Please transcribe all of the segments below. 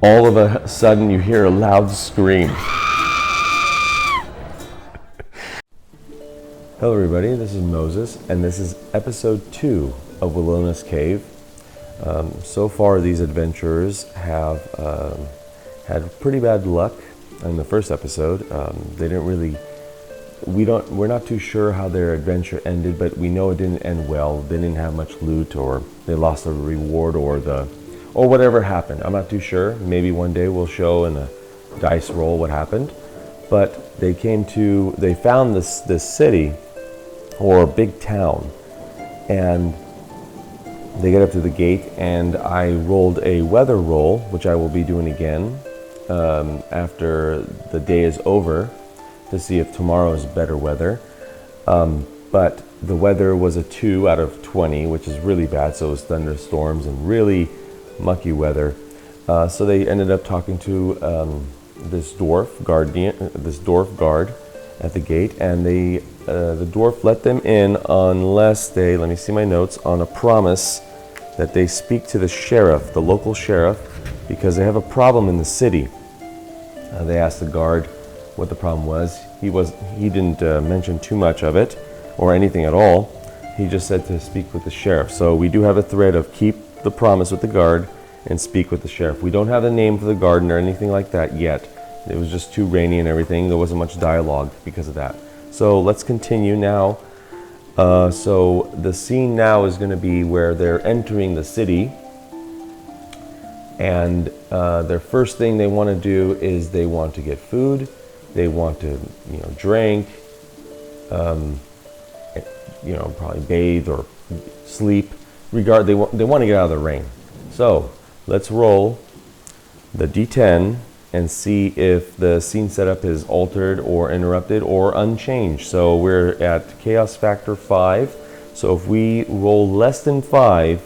all of a sudden you hear a loud scream. Hello everybody, this is Moses, and this is episode 2 of Wilona's Cave. So far these adventurers have had pretty bad luck in the first episode. They didn't really, we're not too sure how their adventure ended, but we know it didn't end well. They didn't have much loot, or they lost a reward, or whatever happened. I'm not too sure. Maybe one day we'll show in a dice roll what happened. But they found this city, or big town, and they get up to the gate, and I rolled a weather roll, which I will be doing again after the day is over, to see if tomorrow is better weather. But the weather was a 2 out of 20, which is really bad. So it was thunderstorms and really mucky weather. So they ended up talking to this dwarf guard at the gate, and the dwarf let them in unless they, let me see my notes, on a promise that they speak to the sheriff, the local sheriff, because they have a problem in the city. They asked the guard what the problem was. He didn't mention too much of it or anything at all. He just said to speak with the sheriff. So we do have a thread of keep the promise with the guard and speak with the sheriff. We don't have the name for the guard or anything like that yet. It was just too rainy and everything. There wasn't much dialogue because of that. So let's continue now. So the scene now is going to be where they're entering the city, and their first thing they want to do is they want to get food. They want to, drink, probably bathe or sleep. They want to get out of the rain. So let's roll the D10 and see if the scene setup is altered or interrupted or unchanged. So we're at Chaos Factor 5. So if we roll less than 5,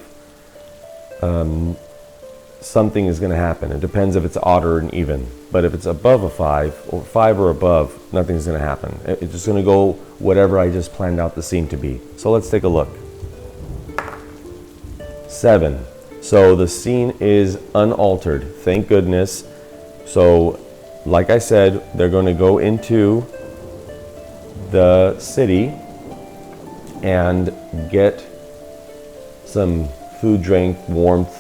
something is going to happen. It depends if it's odd or an even. But if it's above a 5, or 5 or above, nothing's going to happen. It's just going to go whatever I just planned out the scene to be. So let's take a look. 7. So the scene is unaltered. Thank goodness. So, like I said, they're going to go into the city and get some food, drink, warmth,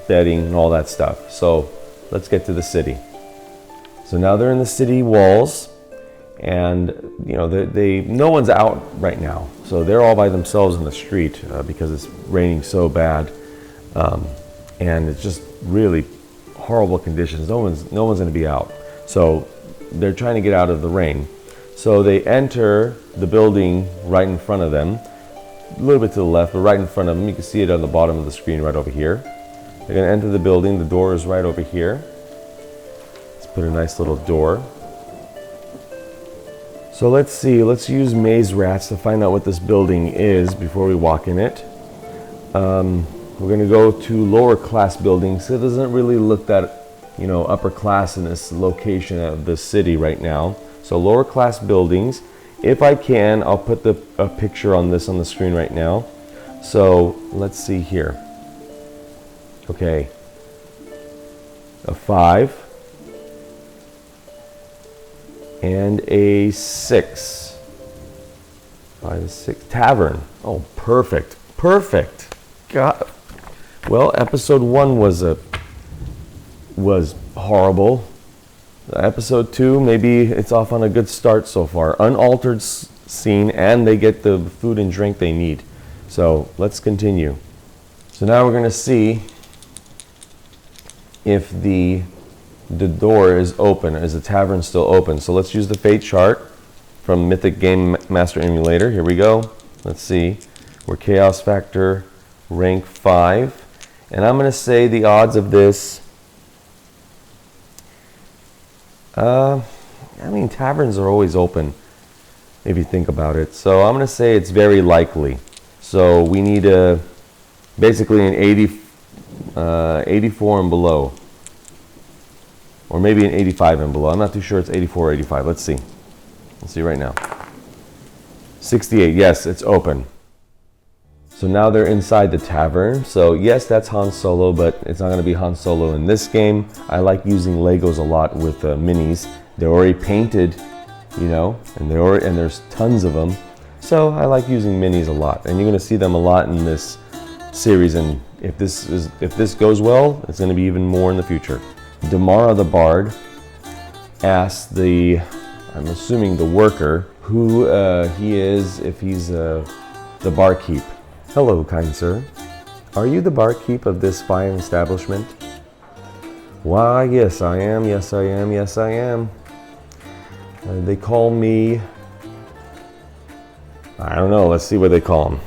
bedding, and all that stuff. So let's get to the city. So now they're in the city walls, and no one's out right now. So they're all by themselves in the street because it's raining so bad, and it's just really horrible conditions. No one's going to be out. So they're trying to get out of the rain. So they enter the building right in front of them, a little bit to the left, but right in front of them. You can see it on the bottom of the screen right over here. They're going to enter the building. The door is right over here. Let's put a nice little door. So let's see. Let's use maze rats to find out what this building is before we walk in it. We're going to go to lower class buildings. It doesn't really look that, upper class in this location of the city right now. So lower class buildings. If I can, I'll put a picture on this on the screen right now. So let's see here. Okay. A 5 and a 6. 5, 6. Tavern. Oh, perfect. Perfect. God. Well, episode 1 was horrible. Episode 2, maybe it's off on a good start so far. Unaltered scene, and they get the food and drink they need. So let's continue. So now we're going to see if the door is open. Is the tavern still open? So let's use the fate chart from Mythic Game Master Emulator. Here we go. Let's see. We're Chaos Factor rank 5. And I'm going to say the odds of this, taverns are always open if you think about it. So I'm going to say it's very likely. So we need basically an 84 and below. Or maybe an 85 and below. I'm not too sure it's 84 or 85. Let's see. Let's see right now. 68. Yes, it's open. So now they're inside the tavern. So yes, that's Han Solo, but it's not going to be Han Solo in this game. I like using Legos a lot with minis. They're already painted, you know, and there's tons of them. So I like using minis a lot, and you're going to see them a lot in this series. And if this goes well, it's going to be even more in the future. Damara the Bard asks I'm assuming the worker, who he is, if he's the barkeep. Hello, kind sir. Are you the barkeep of this fine establishment? Why, yes I am, yes I am, yes I am. They call me, I don't know, let's see what they call him.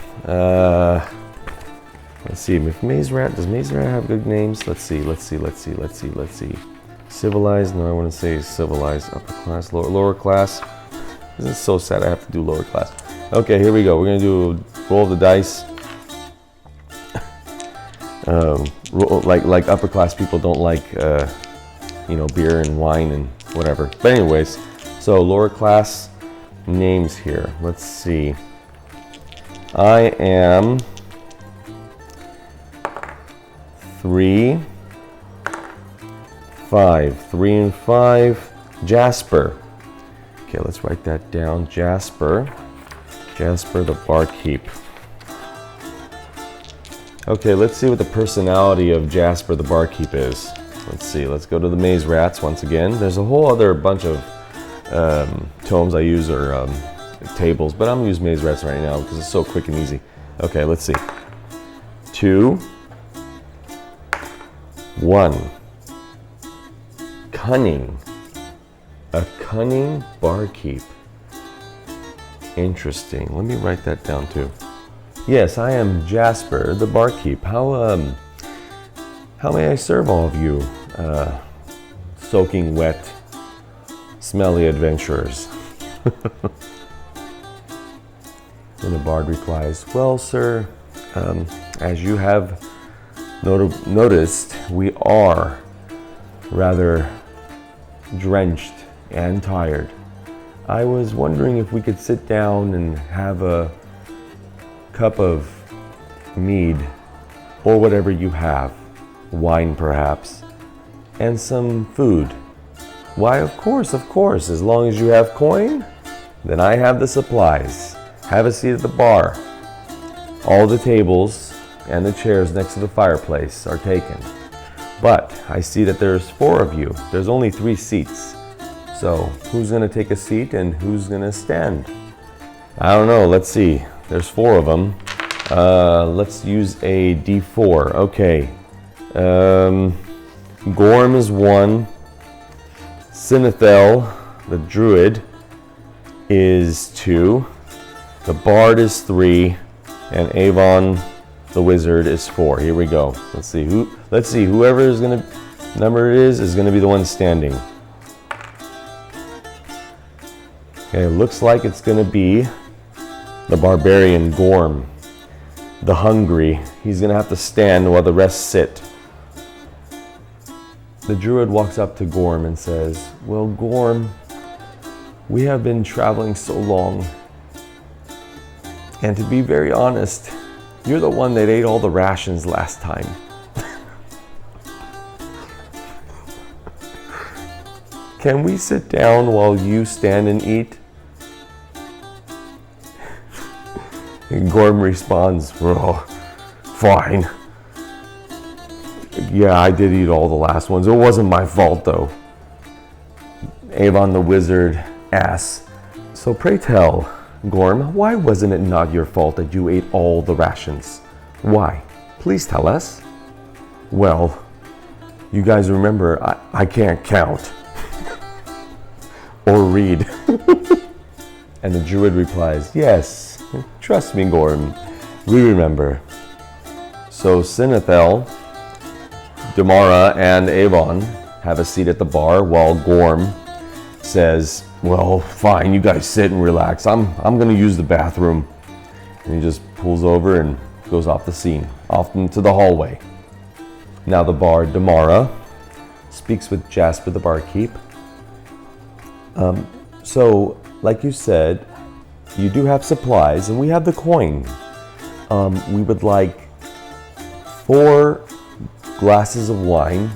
Let's see, if Maze Rat, does Maze Rat have good names? Let's see. Civilized, no, I wouldn't say civilized. Upper class, lower class. This is so sad I have to do lower class. Okay, here we go. We're gonna do roll the dice. Like upper class people don't like, you know, beer and wine and whatever. But anyways, so lower class names here. Let's see. I am 3, 5. 3 and 5. Jasper. Okay, let's write that down. Jasper the barkeep. Okay, let's see what the personality of Jasper the barkeep is. Let's see, let's go to the Maze Rats once again. There's a whole other bunch of tomes I use, or tables, but I'm gonna use Maze Rats right now because it's so quick and easy. Okay, let's see. 2, 1. Cunning. A cunning barkeep. Interesting. Let me write that down too. Yes, I am Jasper, the barkeep. How may I serve all of you, soaking wet, smelly adventurers? And the bard replies, well, sir, as you have noticed, we are rather drenched and tired. I was wondering if we could sit down and have a cup of mead, or whatever you have, wine perhaps, and some food. Why, of course, as long as you have coin, then I have the supplies. Have a seat at the bar. All the tables and the chairs next to the fireplace are taken. But I see that there's 4 of you. There's only 3 seats. So who's gonna take a seat and who's gonna stand? I don't know, let's see. There's 4 of them. Let's use a D4. Okay. Gorm is 1. Sinethel, the druid, is 2. The bard is 3. And Avon, the wizard, is 4. Here we go. Let's see. Whoever is gonna number it is gonna be the one standing. Okay, looks like it's gonna be the barbarian Gorm, the hungry. He's gonna have to stand while the rest sit. The druid walks up to Gorm and says, well, Gorm, we have been traveling so long, and to be very honest, you're the one that ate all the rations last time. Can we sit down while you stand and eat? And Gorm responds, oh, fine. Yeah, I did eat all the last ones. It wasn't my fault, though. Avon the wizard asks, so pray tell, Gorm, why wasn't it not your fault that you ate all the rations? Why? Please tell us. Well, you guys remember, I can't count. Or read. And the druid replies, yes. Trust me, Gorm, we remember. So Sinethel, Damara, and Avon have a seat at the bar while Gorm says, well, fine, you guys sit and relax. I'm gonna use the bathroom. And he just pulls over and goes off the scene, off into the hallway. Now the bard, Damara, speaks with Jasper the barkeep. So, like you said, you do have supplies, and we have the coin. We would like 4 glasses of wine.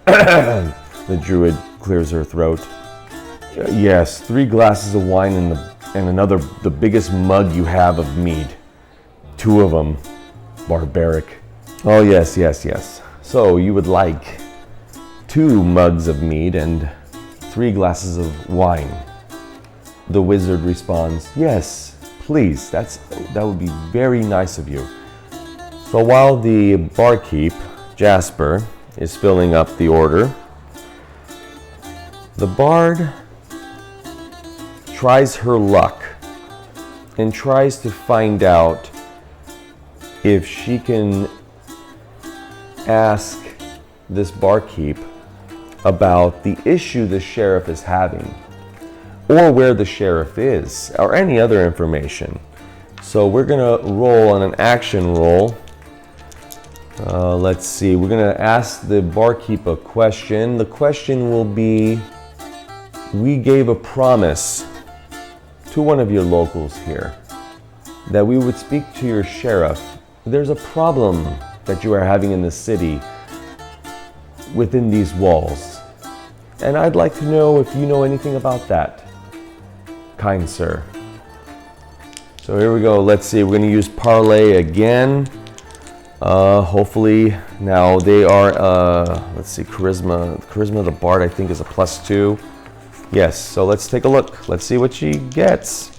The druid clears her throat. Yes, 3 glasses of wine and the biggest mug you have of mead. 2 of them. Barbaric. Oh, yes. So you would like 2 mugs of mead and 3 glasses of wine. The wizard responds, yes, please, that would be very nice of you. So while the barkeep, Jasper, is filling up the order, the bard tries her luck and tries to find out if she can ask this barkeep about the issue the sheriff is having, or where the sheriff is, or any other information. So we're gonna roll on an action roll. Let's see, we're gonna ask the barkeep a question. The question will be, we gave a promise to one of your locals here that we would speak to your sheriff. There's a problem that you are having in the city within these walls, and I'd like to know if you know anything about that, kind sir. So here we go. Let's see, we're going to use parlay again. Hopefully now they are let's see, charisma of the bard I think is a +2. Yes, so let's take a look. Let's see what she gets.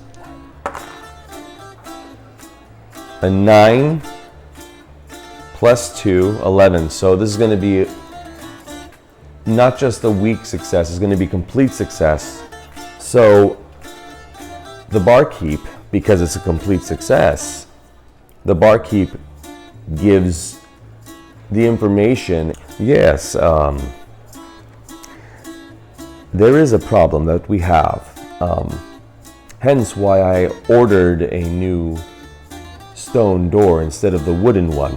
A 9 +2, 11. So this is going to be not just a weak success, it's going to be complete success. So the barkeep, because it's a complete success, the barkeep gives the information. Yes, there is a problem that we have. Hence why I ordered a new stone door instead of the wooden one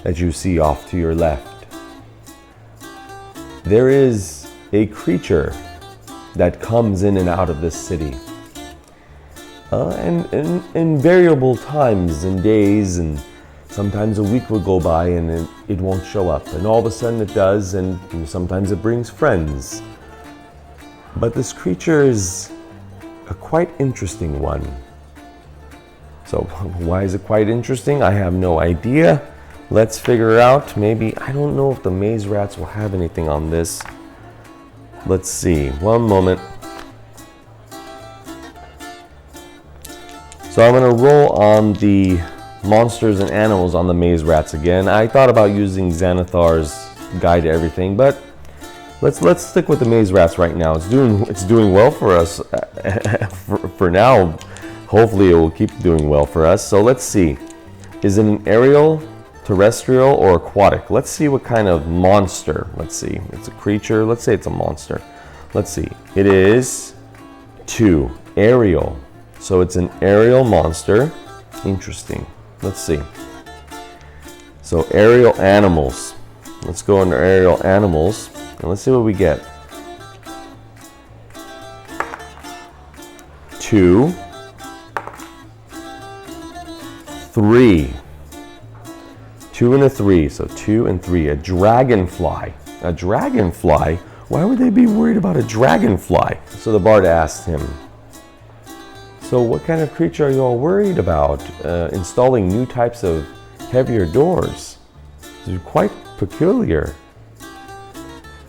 that you see off to your left. There is a creature that comes in and out of this city. And in variable times and days, and sometimes a week will go by and it won't show up. And all of a sudden it does, and sometimes it brings friends. But this creature is a quite interesting one. So why is it quite interesting? I have no idea. Let's figure out. Maybe, I don't know if the maze rats will have anything on this. Let's see, one moment. So I'm gonna roll on the monsters and animals on the maze rats again. I thought about using Xanathar's Guide to Everything, but let's stick with the maze rats right now. It's doing well for us for now. Hopefully it will keep doing well for us. So let's see. Is it an aerial, terrestrial, or aquatic? Let's see what kind of monster. Let's see. It's a creature. Let's say it's a monster. Let's see. It is 2, aerial. So it's an aerial monster. Interesting. Let's see. So aerial animals. Let's go under aerial animals and let's see what we get. 2, 3. 2 and a 3. So 2 and 3. A dragonfly. A dragonfly? Why would they be worried about a dragonfly? So the bard asked him, so what kind of creature are you all worried about installing new types of heavier doors? They're quite peculiar.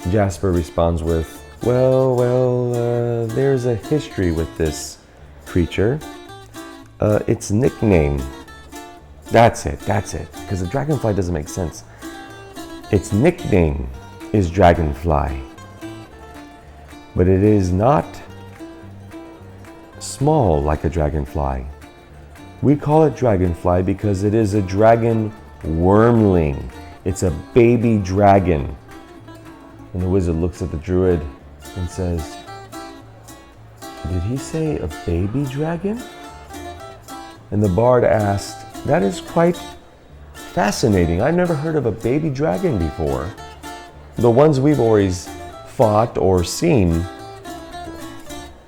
Jasper responds with, well, there's a history with this creature. Its nickname. That's it, because the dragonfly doesn't make sense. Its nickname is Dragonfly, but it is not small like a dragonfly. We call it dragonfly because it is a dragon wormling. It's a baby dragon. And the wizard looks at the druid and says, did he say a baby dragon? And the bard asked, that is quite fascinating. I've never heard of a baby dragon before. The ones we've always fought or seen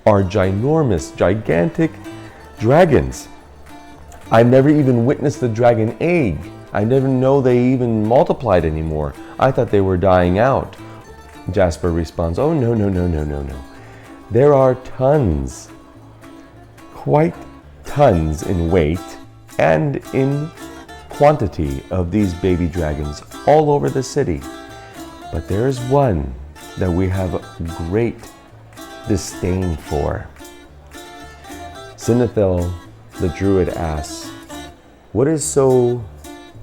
are ginormous, gigantic dragons. I never even witnessed the dragon egg. I never know they even multiplied anymore. I thought they were dying out. Jasper responds, oh, no. There are tons, quite tons in weight and in quantity of these baby dragons all over the city. But there is one that we have great disdain for. Sinethil, the druid, asks, what is so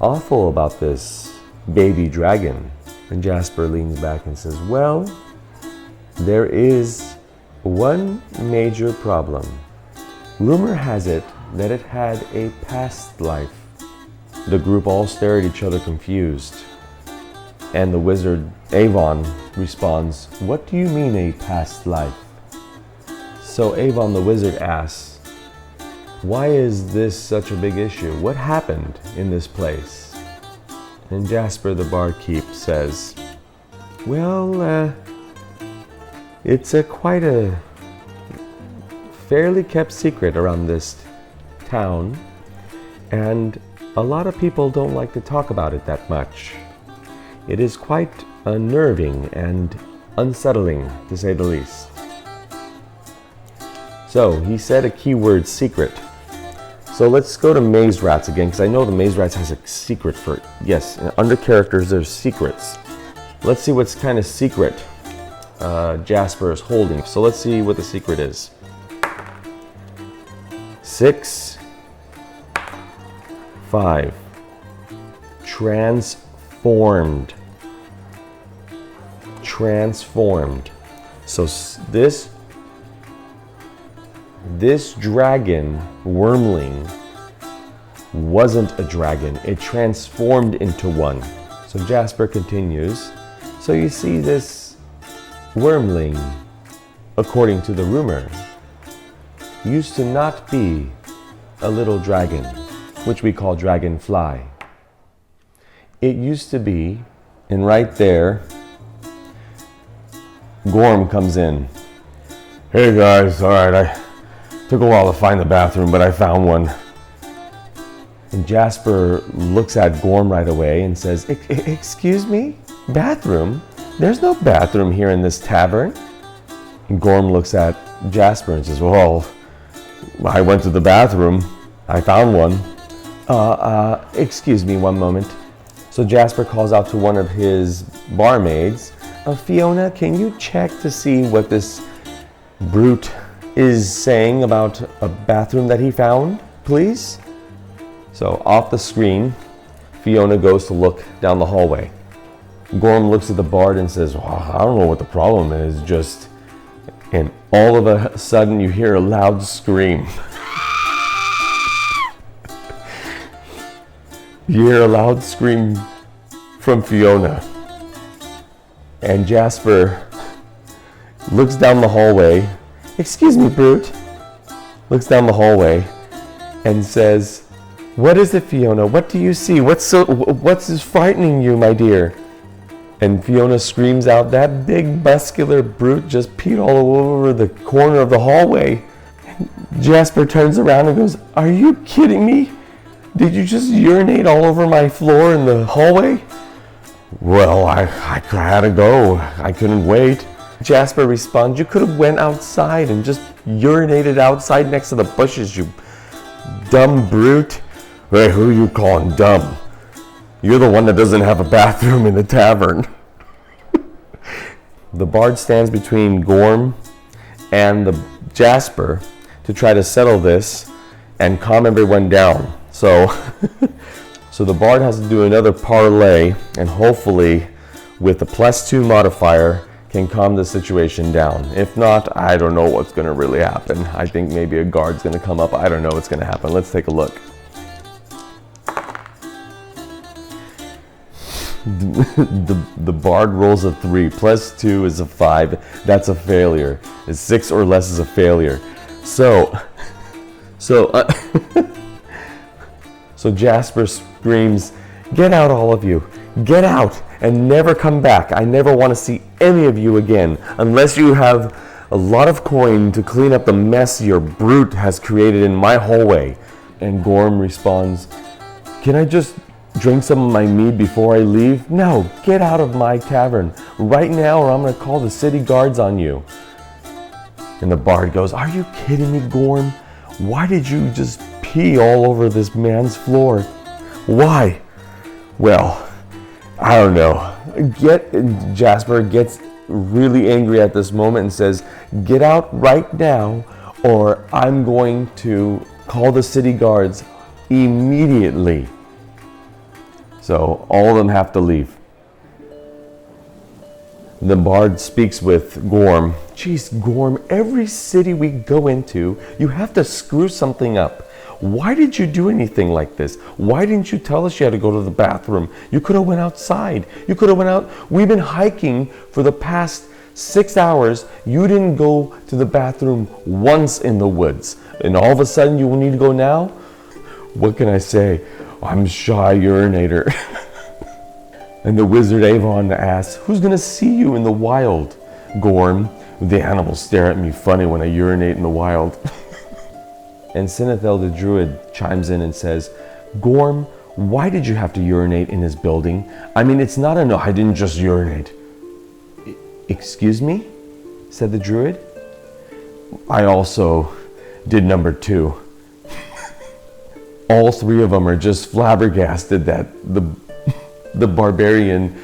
awful about this baby dragon? And Jasper leans back and says, well, there is one major problem. Rumor has it that it had a past life. The group all stare at each other confused. And the wizard Avon responds, what do you mean a past life? So Avon the wizard asks, why is this such a big issue? What happened in this place? And Jasper the barkeep says, well, it's quite a fairly kept secret around this town, and a lot of people don't like to talk about it that much. It is quite unnerving and unsettling, to say the least. So he said a keyword, secret. So let's go to Maze Rats again, because I know the Maze Rats has a secret for, yes, under characters there's secrets. Let's see what's kind of secret Jasper is holding. So let's see what the secret is. 6, 5. Transformed. Transformed. So this dragon, wormling, wasn't a dragon. It transformed into one. So Jasper continues. So you see this wormling, according to the rumor, used to not be a little dragon, which we call dragonfly. It used to be, and right there, Gorm comes in. Hey guys, alright, I took a while to find the bathroom, but I found one. And Jasper looks at Gorm right away and says, excuse me? Bathroom? There's no bathroom here in this tavern. And Gorm looks at Jasper and says, well, I went to the bathroom. I found one. Excuse me one moment. So Jasper calls out to one of his barmaids. Fiona, can you check to see what this brute is saying about a bathroom that he found, please? So off the screen, Fiona goes to look down the hallway. Gorm looks at the bard and says, well, I don't know what the problem is, just... And all of a sudden you hear a loud scream. You hear a loud scream from Fiona. And Jasper looks down the hallway. Excuse me, brute. Looks down the hallway and says, what is it, Fiona? What do you see? What's frightening you, my dear? And Fiona screams out, that big muscular brute just peed all over the corner of the hallway. Jasper turns around and goes, are you kidding me? Did you just urinate all over my floor in the hallway? Well, I had to go. I couldn't wait. Jasper responds, you could have went outside and just urinated outside next to the bushes, you dumb brute. Hey, who are you calling dumb? You're the one that doesn't have a bathroom in the tavern. The bard stands between Gorm and the Jasper to try to settle this and calm everyone down. So the bard has to do another parlay, and hopefully with the +2 modifier can calm the situation down. If not, I don't know what's going to really happen. I think maybe a guard's going to come up. I don't know what's going to happen. Let's take a look. The bard rolls a 3, +2 is a 5. That's a failure. 6 or less is a failure. So Jasper screams, get out, all of you. Get out and never come back. I never want to see any of you again unless you have a lot of coin to clean up the mess your brute has created in my hallway. And Gorm responds, "Can I just drink some of my mead before I leave? No, get out of my tavern right now or I'm going to call the city guards on you." And the bard goes, "Are you kidding me, Gorm? Why did you just pee all over this man's floor? Why?" "Well, I don't know." Jasper gets really angry at this moment and says, "Get out right now or I'm going to call the city guards immediately." So all of them have to leave. The bard speaks with Gorm. "Geez, Gorm, every city we go into, you have to screw something up. Why did you do anything like this? Why didn't you tell us you had to go to the bathroom? You could have went outside. You could have went out. We've been hiking for the past 6 hours. You didn't go to the bathroom once in the woods. And all of a sudden you will need to go now? What can I say? I'm shy urinator." And the wizard Avon asks, "Who's going to see you in the wild?" "Gorm, the animals stare at me funny when I urinate in the wild." And Sinethel the druid chimes in and says, "Gorm, why did you have to urinate in his building? I mean, it's not enough. I didn't just urinate." "Excuse me?" said the druid. "I also did number 2. All 3 of them are just flabbergasted that the barbarian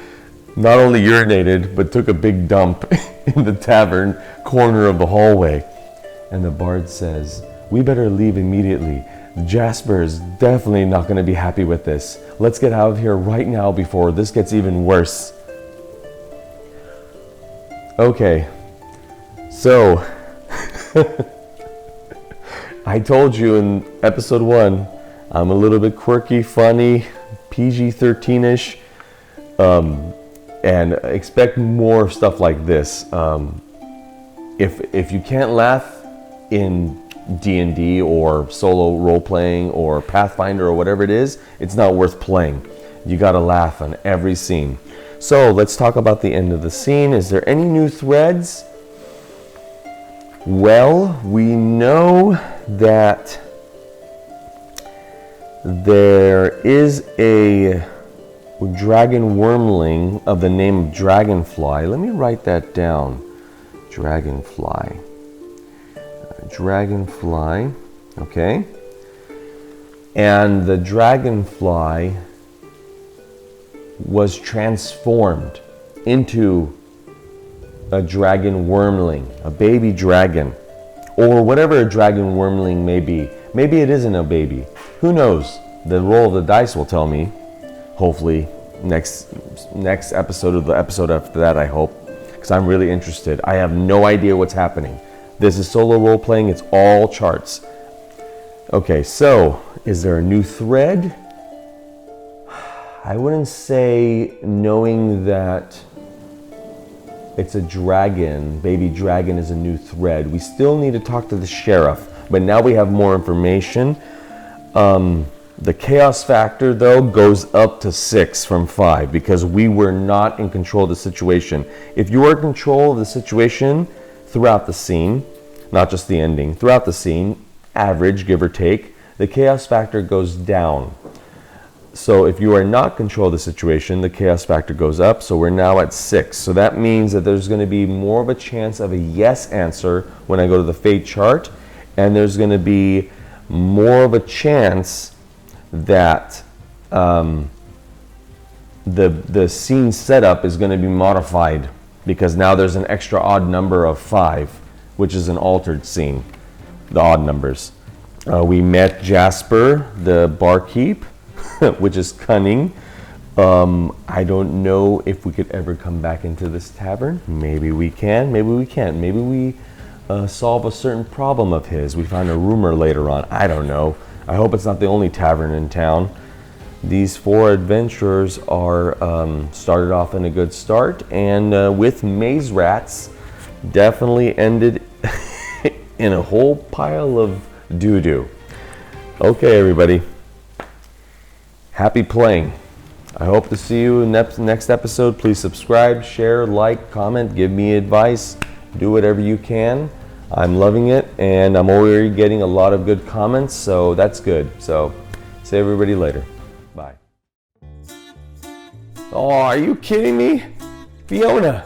not only urinated, but took a big dump in the tavern corner of the hallway." And the bard says, "We better leave immediately. Jasper is definitely not going to be happy with this. Let's get out of here right now before this gets even worse." Okay, so I told you in episode 1, I'm a little bit quirky, funny, PG-13ish, and expect more stuff like this. If you can't laugh in D&D or solo role-playing or Pathfinder or whatever it is, it's not worth playing. You gotta laugh on every scene. So let's talk about the end of the scene. Is there any new threads? Well, we know that there is a dragon wormling of the name of Dragonfly. Let me write that down. Dragonfly. Dragonfly. Okay. And the dragonfly was transformed into a dragon wormling, a baby dragon, or whatever a dragon wormling may be. Maybe it isn't a baby. Who knows? The roll of the dice will tell me. Hopefully, next episode of the episode after that, I hope, because I'm really interested. I have no idea what's happening. This is solo role playing. It's all charts. Okay, so is there a new thread? I wouldn't say knowing that it's a dragon, baby dragon is a new thread. We still need to talk to the sheriff, but now we have more information. The chaos factor, though, goes up to 6 from 5 because we were not in control of the situation. If you are in control of the situation throughout the scene, not just the ending, throughout the scene, average, give or take, the chaos factor goes down. So if you are not in control of the situation, the chaos factor goes up. So we're now at 6. So that means that there's going to be more of a chance of a yes answer when I go to the fate chart. And there's going to be more of a chance that the scene setup is going to be modified because now there's an extra odd number of 5, which is an altered scene, the odd numbers. We met Jasper, the barkeep, which is cunning. I don't know if we could ever come back into this tavern. Maybe we can, maybe we can't. Maybe we solve a certain problem of his. We find a rumor later on. I don't know. I hope it's not the only tavern in town. These 4 adventurers are started off in a good start, and with maze rats, definitely ended in a whole pile of doo-doo. Okay, everybody. Happy playing. I hope to see you in next episode. Please subscribe, share, like, comment, give me advice. Do whatever you can. I'm loving it, and I'm already getting a lot of good comments, so that's good. So, see everybody later. Bye. Oh, are you kidding me? Fiona,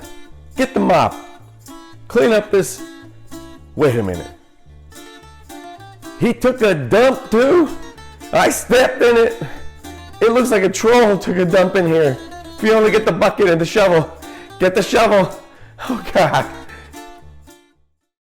get the mop. Clean up this. Wait a minute. He took a dump too? I stepped in it. It looks like a troll took a dump in here. Fiona, get the bucket and the shovel. Get the shovel. Oh God.